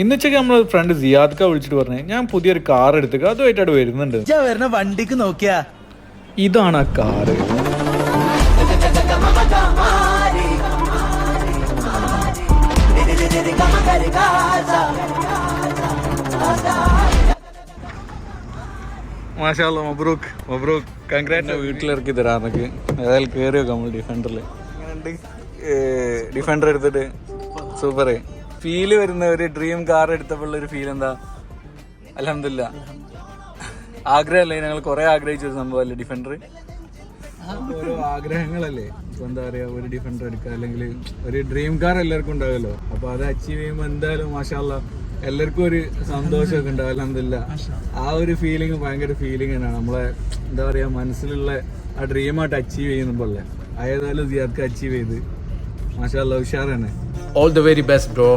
ഇന്നുച്ചയ്ക്ക് നമ്മൾ ഫ്രണ്ട് സിയാദ്ക്ക വിളിച്ചിട്ട് പറഞ്ഞു ഞാൻ പുതിയൊരു കാർ എടുത്തേക്ക് അതുമായിട്ടാണ് വരുന്നുണ്ട്. വരുന്ന വണ്ടിക്ക് നോക്കിയാ ഇതാണ് ആ കാറ്. മാഷാഅല്ലാ, മബ്രൂക്ക് മബ്രൂക്ക്, കൺഗ്രാറ്റ്. വീട്ടിലിറക്കി തരാന്നൊക്കെ ഏതായാലും കയറി വെക്കാം നമ്മൾ ഡിഫൻഡറിൽ. അങ്ങനെയുണ്ട്, ഡിഫൻഡർ എടുത്തിട്ട് സൂപ്പർ ഫീല് വരുന്ന ഒരു ഡ്രീം കാർ എടുത്തപ്പോൾ ഒരു ഫീൽ എന്താ? അൽഹംദുലില്ലാ. ആഗ്രഹമല്ലേ, ഞങ്ങൾ കുറെ ആഗ്രഹിച്ച ഒരു സംഭവമല്ലേ ഡിഫൻഡർ. ഓരോ ആഗ്രഹങ്ങളല്ലേ, ഇപ്പൊ എന്താ പറയാ, ഒരു ഡിഫൻഡർ എടുക്കുക അല്ലെങ്കിൽ ഒരു ഡ്രീം കാർ എല്ലാവർക്കും ഉണ്ടാവുമല്ലോ. അപ്പൊ അത് അച്ചീവ് ചെയ്യുമ്പോൾ എന്തായാലും മാഷാഅല്ലാ എല്ലാവർക്കും ഒരു സന്തോഷമൊക്കെ ഉണ്ടാവും. അൽഹംദുലില്ലാ. ആ ഒരു ഫീലിംഗ് ഭയങ്കര ഫീലിംഗ് തന്നെയാണ്. നമ്മളെ എന്താ പറയാ മനസ്സിലുള്ള ആ ഡ്രീമായിട്ട് അച്ചീവ് ചെയ്യുമ്പോൾ അല്ലേ. ഏതായാലും സിയാദ്ക്ക് അച്ചീവ് ചെയ്ത് മാഷാഅല്ലാ ഉഷാറാണ്. All the very best, bro.